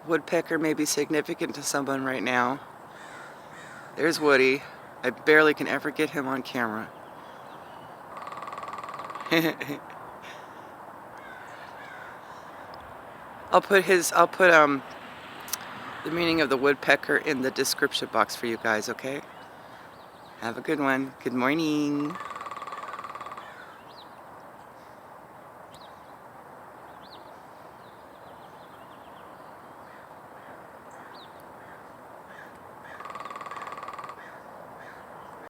woodpecker may be significant to someone right now. There's Woody. I barely can ever get him on camera. I'll put the meaning of the woodpecker in the description box for you guys, okay? Have a good one. Good morning.